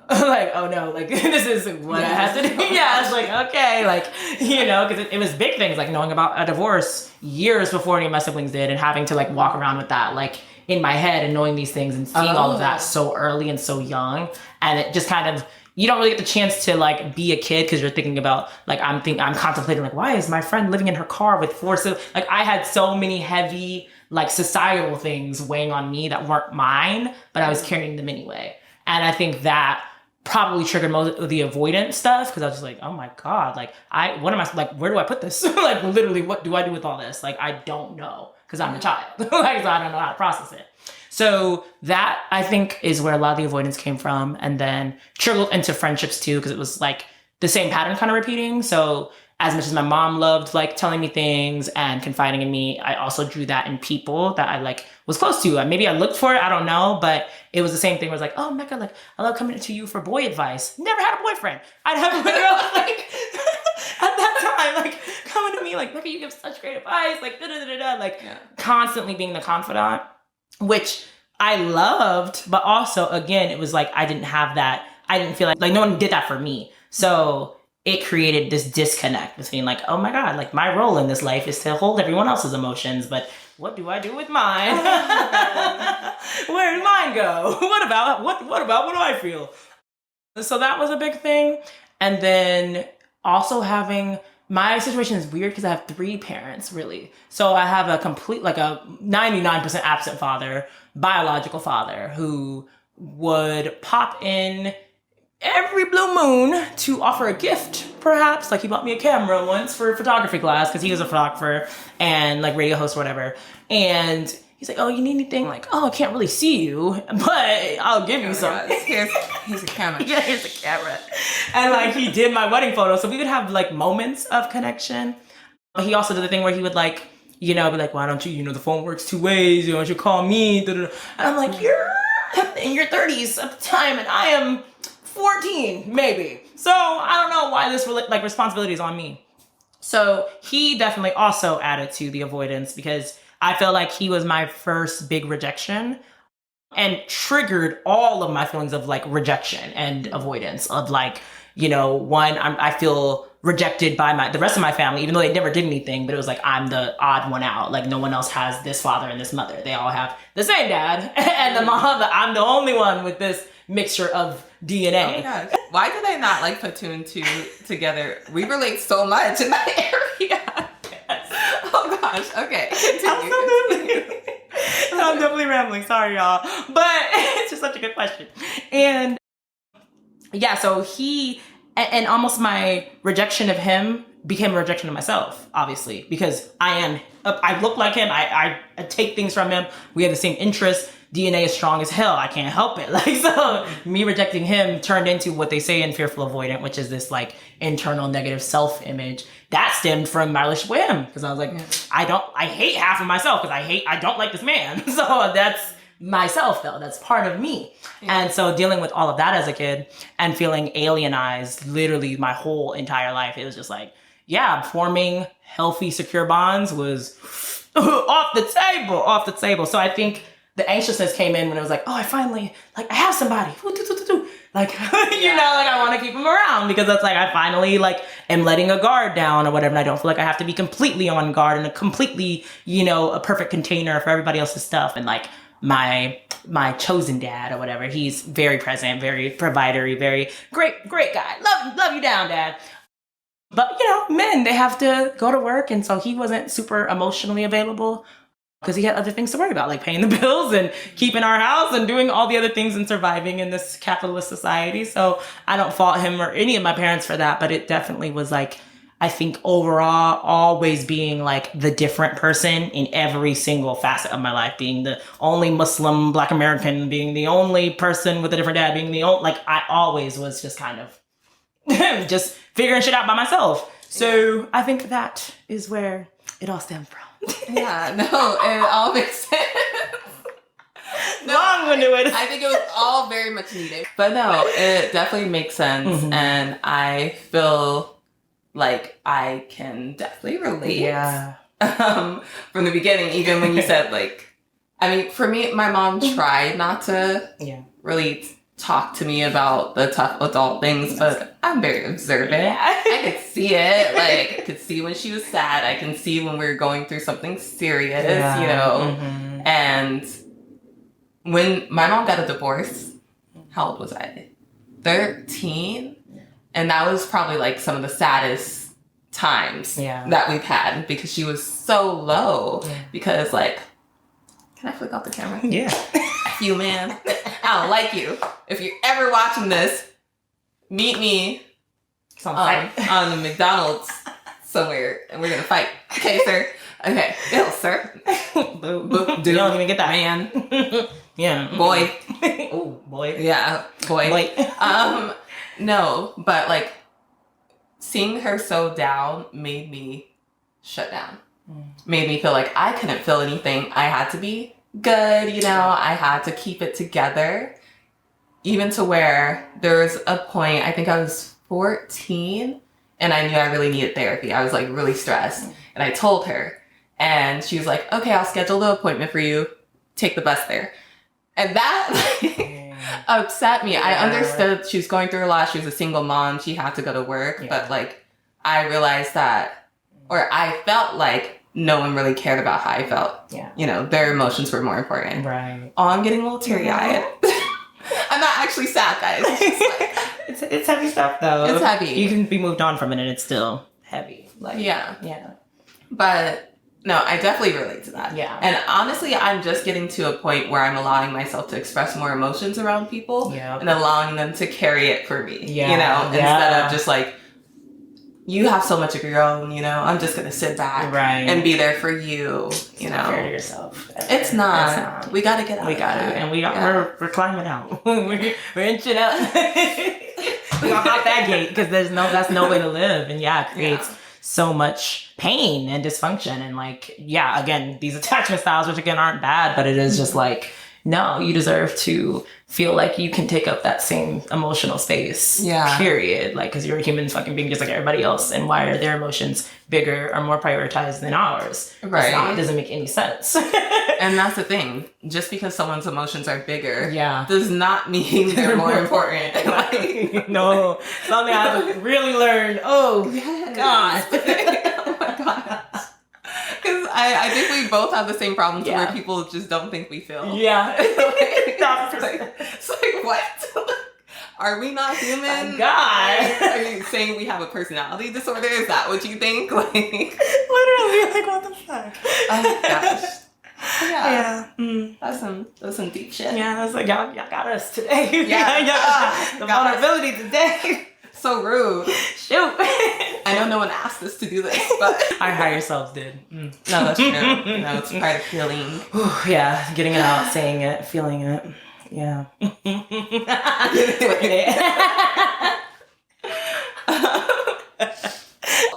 oh no, like this is what I have to do. Yeah, it's like, okay, like, because it was big things, like knowing about a divorce years before any of my siblings did, and having to like walk around with that like in my head and knowing these things and seeing all of that so early and so young. And it just kind of, you don't really get the chance to like be a kid because you're thinking about like, I'm contemplating like, why is my friend living in her car with 4 siblings? Like I had so many heavy like societal things weighing on me that weren't mine, but I was carrying them anyway. And I think that probably triggered most of the avoidant stuff, because I was just like, oh my God, like where do I put this? Like literally, what do I do with all this? Like, I don't know, because I'm a child. Like, so I don't know how to process it. So that, I think, is where a lot of the avoidance came from, and then trickled into friendships too, because it was like the same pattern kind of repeating. So as much as my mom loved like telling me things and confiding in me, I also drew that in people that I like was close to. Maybe I looked for it, I don't know, but it was the same thing. Where it was like, oh Mecca, like I love coming to you for boy advice. Never had a boyfriend. I'd have a girl like at that time, like coming to me like, Mecca, you give such great advice, like da da da da, like constantly being the confidant, which I loved, but also again, it was like I didn't have that. I didn't feel like no one did that for me. So it created this disconnect between like, oh my God, like my role in this life is to hold everyone else's emotions, but what do I do with mine? Where did mine go? What about what do I feel? So that was a big thing. And then also having, my situation is weird because I have 3 parents really. So I have a complete, like a 99% absent father, biological father who would pop in every blue moon to offer a gift, perhaps. Like he bought me a camera once for photography class because he was a photographer and like radio host or whatever. And he's like, oh, you need anything? Like, oh, I can't really see you, but I'll give you some. Here's a camera. Yeah, here's a camera. And like he did my wedding photo. So we would have like moments of connection. But he also did the thing where he would like, be like, why don't you, the phone works 2 ways. Why don't you call me? And I'm like, you're in your 30s at the time and I am 14, maybe. So I don't know why this like responsibility is on me. So he definitely also added to the avoidance because I feel like he was my first big rejection and triggered all of my feelings of like rejection and avoidance of like, one, I feel rejected by the rest of my family, even though they never did anything, but it was like, I'm the odd one out. Like no one else has this father and this mother. They all have the same dad and the mom. I'm the only one with this mixture of DNA. Oh my gosh. Why do they not like put 2 and 2 together? We relate so much in that area. Yes. Oh gosh. Okay. Continue. I'm definitely rambling. Sorry, y'all. But it's just such a good question. And yeah, so he, and almost my rejection of him became a rejection of myself, obviously, because I look like him. I take things from him. We have the same interests. DNA is strong as hell. I can't help it. Like, so me rejecting him turned into what they say in Fearful-Avoidant, which is this like internal negative self-image that stemmed from my relationship with him. Cause I was like, I hate half of myself because I don't like this man. So that's myself though. That's part of me. Yeah. And so dealing with all of that as a kid and feeling alienized literally my whole entire life, it was just like, forming healthy, secure bonds was off the table. So I think the anxiousness came in when it was like, oh, I finally, like, I have somebody. Like, like I want to keep them around because that's like, I finally like am letting a guard down or whatever. And I don't feel like I have to be completely on guard and a completely, a perfect container for everybody else's stuff. And like my chosen dad or whatever, he's very present, very providery, very great guy. Love you down, dad. But men, they have to go to work. And so he wasn't super emotionally available because he had other things to worry about, like paying the bills and keeping our house and doing all the other things and surviving in this capitalist society. So I don't fault him or any of my parents for that, but it definitely was like, I think overall, always being like the different person in every single facet of my life, being the only Muslim Black American, being the only person with a different dad, being the only, like I always was just kind of just figuring shit out by myself. So I think that is where it all stemmed from. Yeah, no, it all makes sense. Long-winded. I think it was all very much needed. But no, it definitely makes sense. Mm-hmm. And I feel like I can definitely relate. Yeah. From the beginning, even when you said like, I mean, for me, my mom tried not to really talk to me about the tough adult things, but I'm very observant. Yeah. I could see it. Like, I could see when she was sad. I can see when we were going through something serious, Mm-hmm. And when my mom got a divorce, how old was I? 13? And that was probably like some of the saddest times that we've had because she was so low. Yeah. Because like, can I flick off the camera? Yeah. You, man. I don't like you. If you're ever watching this, meet me on the McDonald's somewhere and we're going to fight. Okay, sir? Okay. Ew, sir. Dude, you don't even get that. Man. Yeah. Boy. Oh, boy. Yeah. Boy. Boy. No, but like, seeing her so down made me shut down. Made me feel like I couldn't feel anything. I had to be good, you know, I had to keep it together. Even to where there was a point, I think I was 14, and I knew I really needed therapy. I was like really stressed. And I told her, and she was like, okay, I'll schedule the appointment for you. Take the bus there. And that upset me. I understood she was going through a lot. She was a single mom. She had to go to work. But like, I realized that, or I felt like no one really cared about how I felt. Yeah. You know, their emotions were more important. Right. Oh, I'm getting a little teary-eyed. I'm not actually sad, guys. It's like, it's heavy stuff, though. It's heavy. You can be moved on from it, and it's still heavy. Like, yeah. But no, I definitely relate to that. Yeah. And honestly, I'm just getting to a point where I'm allowing myself to express more emotions around people and allowing them to carry it for me. Yeah. You know, instead of just like, you have so much of your own, you know, I'm just going to sit back and be there for you, you know. Fair to yourself. It's not. We got to get out. We got to. And we're climbing out. we're inching up. We got out that gate because that's no way to live. And it creates so much pain and dysfunction. And like, again, these attachment styles, which again aren't bad, but it is just like, no, you deserve to feel like you can take up that same emotional space. Yeah. Period. Like, because you're a human fucking being just like everybody else. And why are their emotions bigger or more prioritized than ours? Right. It doesn't make any sense. And that's the thing. Just because someone's emotions are bigger does not mean they're more important. Like, no. Something I have to really learn. Oh, God. Oh, my God. Because I think we both have the same problems where people just don't think we feel. Yeah. It's like, what? Are we not human? Oh, God. Are you saying we have a personality disorder? Is that what you think? Like, literally, like, what the fuck? Oh, gosh. That's some deep shit. Yeah, that's like, y'all got us today. Yeah. The vulnerability today. So rude. Shoot. I know no one asked us to do this, but our higher selves did. No, that's true. No, it's part of healing. Yeah, getting it out, saying it, feeling it. Yeah.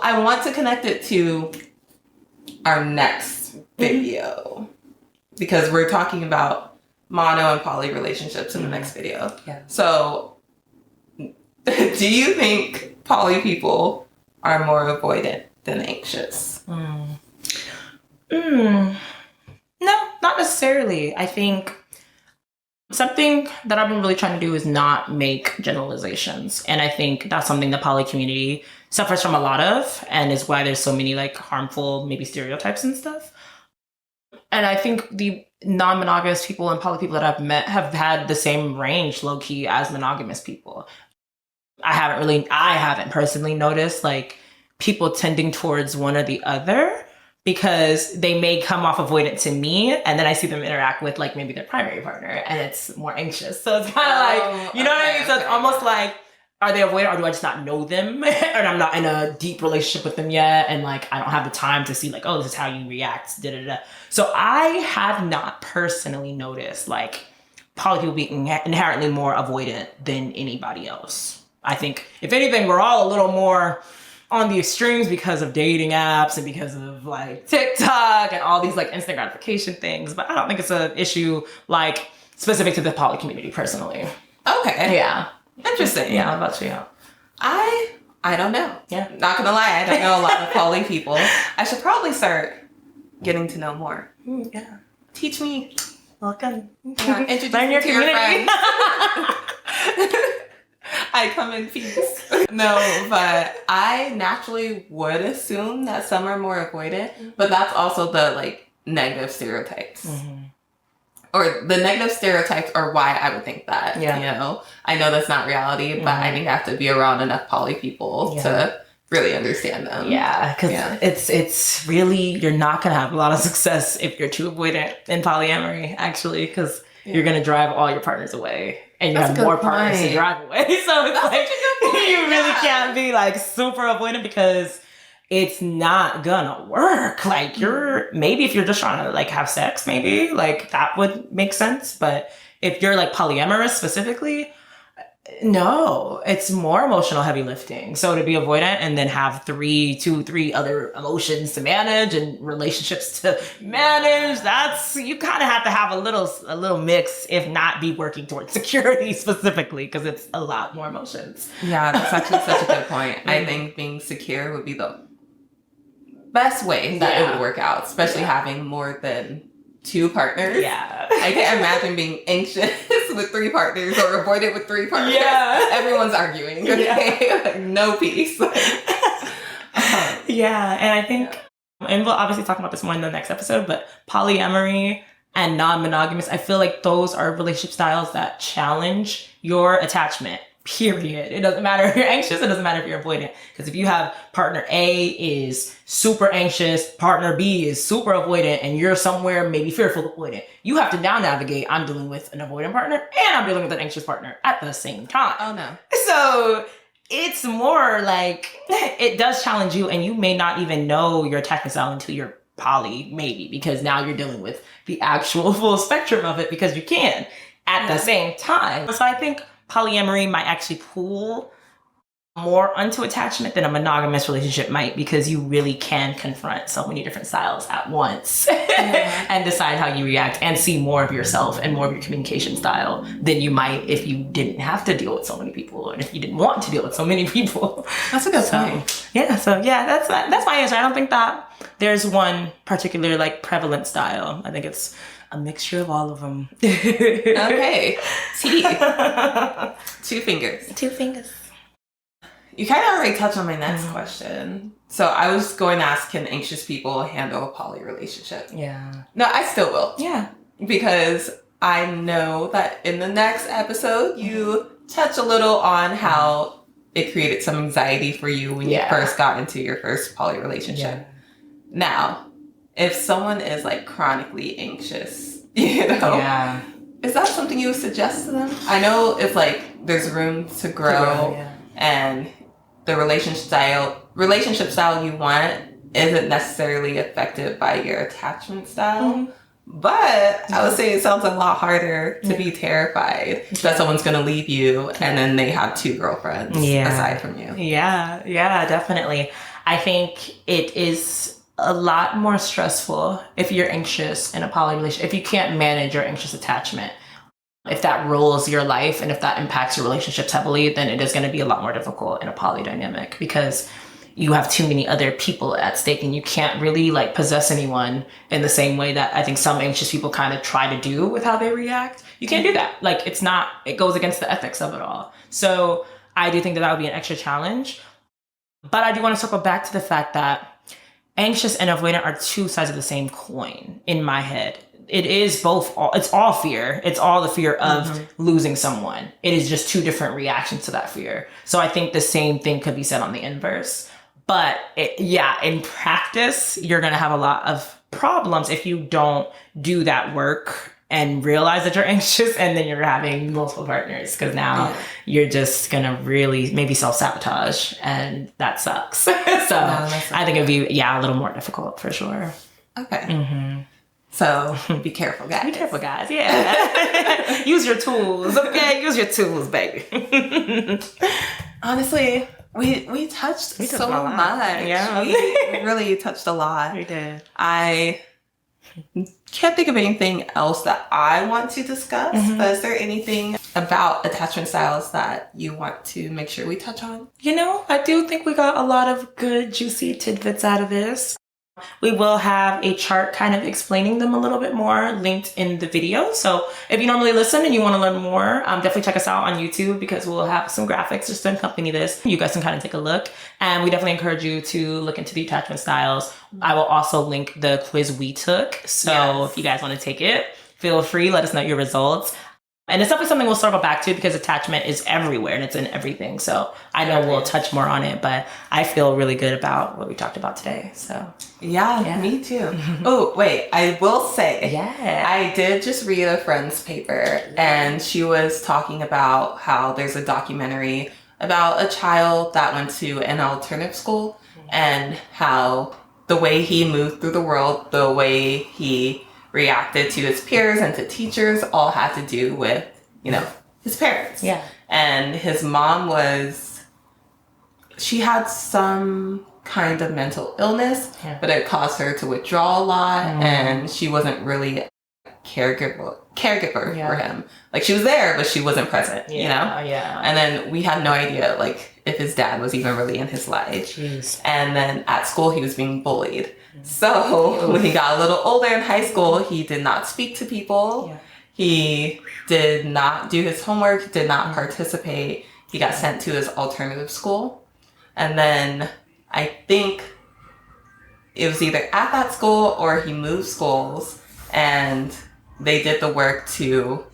I want to connect it to our next video because we're talking about mono and poly relationships in the next video. Yeah. So, do you think poly people are more avoidant than anxious? No, not necessarily. I think something that I've been really trying to do is not make generalizations. And I think that's something the poly community suffers from a lot of, and is why there's so many like harmful maybe stereotypes and stuff. And I think the non-monogamous people and poly people that I've met have had the same range low-key as monogamous people. I haven't personally noticed like people tending towards one or the other, because they may come off avoidant to me, and then I see them interact with like maybe their primary partner, and it's more anxious. So it's kind of like, you know what I mean? So it's almost like, are they avoidant, or do I just not know them? And I'm not in a deep relationship with them yet, and like I don't have the time to see like, oh, this is how you react, da da da. So I have not personally noticed like poly people being inherently more avoidant than anybody else. I think if anything, we're all a little more on the extremes because of dating apps and because of like TikTok and all these like instant gratification things. But I don't think it's an issue like specific to the poly community personally. Okay. Yeah. Interesting. Yeah. How about you? I don't know. Yeah. Not gonna lie, I don't know a lot of poly people. I should probably start getting to know more. Yeah. Teach me. Welcome. Introduce Learn me your to your community. friends. I come in peace. No, but I naturally would assume that some are more avoidant, but that's also the like negative stereotypes. Mm-hmm. Or the negative stereotypes are why I would think that. Yeah. You know, I know that's not reality, but I think I have to be around enough poly people to really understand them. Yeah, because it's really, you're not going to have a lot of success if you're too avoidant in polyamory, actually, because you're going to drive all your partners away. And you have more partners to drive away. So it's like, you really can't be like super avoidant, because it's not gonna work. Like maybe if you're just trying to like have sex, maybe like that would make sense. But if you're like polyamorous specifically, No, it's more emotional heavy lifting. So to be avoidant and then have three other emotions to manage and relationships to manage, that's, you kind of have to have a little mix, if not be working towards security specifically, because it's a lot more emotions. Yeah, that's actually such a good point. I think being secure would be the best way that it would work out, especially having more than 2 partners. Yeah. I can't imagine being anxious with 3 partners or avoidant with 3 partners. Yeah. Everyone's arguing. Okay? Like, no peace. Yeah. And I think, and we'll obviously talk about this more in the next episode, but polyamory and non-monogamous, I feel like those are relationship styles that challenge your attachment. Period. It doesn't matter if you're anxious. It doesn't matter if you're avoidant. Because if you have partner A is super anxious, partner B is super avoidant, and you're somewhere maybe fearful avoidant, you have to now navigate. I'm dealing with an avoidant partner and I'm dealing with an anxious partner at the same time. Oh no. So it's more like it does challenge you, and you may not even know your attachment style until you're poly, maybe, because now you're dealing with the actual full spectrum of it because you can at the same time. So I think polyamory might actually pull more onto attachment than a monogamous relationship might, because you really can confront so many different styles at once and decide how you react and see more of yourself and more of your communication style than you might if you didn't have to deal with so many people, and if you didn't want to deal with so many people. That's a good point. Yeah, so yeah, that's my answer. I don't think that there's one particular like prevalent style. I think it's a mixture of all of them. Okay. T. 2 fingers. 2 fingers. You kind of already touched on my next question. So I was going to ask, can anxious people handle a poly relationship? Yeah. No, I still will. Yeah. Because I know that in the next episode, you touch a little on how it created some anxiety for you when you first got into your first poly relationship. Yeah. Now, if someone is like chronically anxious, you know, is that something you would suggest to them? I know it's like there's room to grow, and the relationship style you want isn't necessarily affected by your attachment style. But I would say it sounds a lot harder to be terrified that someone's going to leave you and then they have 2 girlfriends aside from you. Yeah, definitely. I think it is a lot more stressful if you're anxious in a poly relationship, if you can't manage your anxious attachment. If that rules your life and if that impacts your relationships heavily, then it is going to be a lot more difficult in a poly dynamic, because you have too many other people at stake and you can't really like possess anyone in the same way that I think some anxious people kind of try to do with how they react. You can't do that. Like it goes against the ethics of it all. So I do think that would be an extra challenge. But I do want to circle back to the fact that anxious and avoidant are 2 sides of the same coin in my head. It is it's all fear. It's all the fear of losing someone. It is just 2 different reactions to that fear. So I think the same thing could be said on the inverse. But in practice, you're going to have a lot of problems if you don't do that work and realize that you're anxious and then you're having multiple partners, because now you're just going to really maybe self-sabotage, and that sucks. So I think it'd be, a little more difficult for sure. Okay. So be careful, guys. Be careful, guys. Yeah. Use your tools, okay? Use your tools, baby. Honestly, we touched so much. Yeah. We really touched a lot. We did. I can't think of anything else that I want to discuss, but is there anything about attachment styles that you want to make sure we touch on? You know, I do think we got a lot of good, juicy tidbits out of this. We will have a chart kind of explaining them a little bit more linked in the video. So if you normally listen and you want to learn more, definitely check us out on YouTube, because we'll have some graphics just to accompany this. You guys can kind of take a look. And we definitely encourage you to look into the attachment styles. I will also link the quiz we took. So if you guys want to take it, feel free. Let us know your results. And it's definitely something we'll circle back to, because attachment is everywhere and it's in everything. So I know we'll touch more on it, but I feel really good about what we talked about today. So yeah. Me too. Oh, wait, I will say, I did just read a friend's paper, and she was talking about how there's a documentary about a child that went to an alternative school, and how the way he moved through the world, the way he reacted to his peers and to teachers, all had to do with, his parents. Yeah. And his mom she had some kind of mental illness, but it caused her to withdraw a lot, and she wasn't really a caregiver for him. Like, she was there, but she wasn't present, you know? Yeah. And then we had no idea, like, if his dad was even really in his life. Jeez. And then at school, he was being bullied. So when he got a little older in high school, he did not speak to people. Yeah. He did not do his homework, did not participate. He got sent to his alternative school. And then I think it was either at that school or he moved schools, and they did the work to,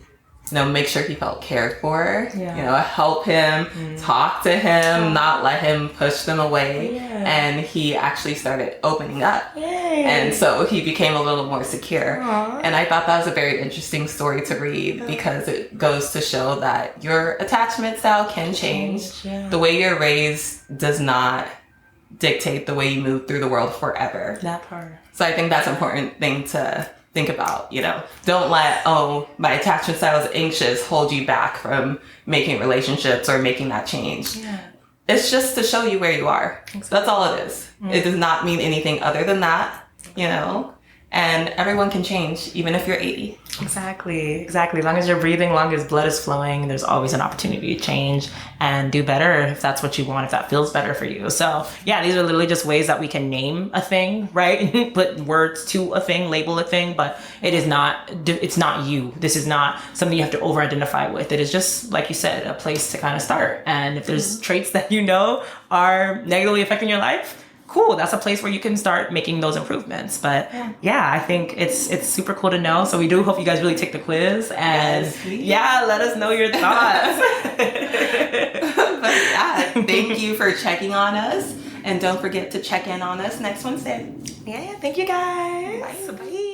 make sure he felt cared for, help him, talk to him, not let him push them away. And he actually started opening up. Yay. And so he became a little more secure. Aww. And I thought that was a very interesting story to read, because it goes to show that your attachment style can change. The way you're raised does not dictate the way you move through the world forever. That part. So I think that's an important thing to think about, Don't let, my attachment style is anxious hold you back from making relationships or making that change. Yeah. It's just to show you where you are. Exactly. That's all it is. It does not mean anything other than that, And everyone can change, even if you're 80. Exactly. As long as you're breathing, as long as blood is flowing, there's always an opportunity to change and do better if that's what you want, if that feels better for you. So yeah, these are literally just ways that we can name a thing, right? Put words to a thing, label a thing, but it's not you. This is not something you have to over-identify with. It is just, like you said, a place to kind of start. And if there's traits that are negatively affecting your life, cool, that's a place where you can start making those improvements. But yeah, I think it's super cool to know. So we do hope you guys really take the quiz and let us know your thoughts. But thank you for checking on us, and don't forget to check in on us next Wednesday. Yeah, thank you guys. Bye.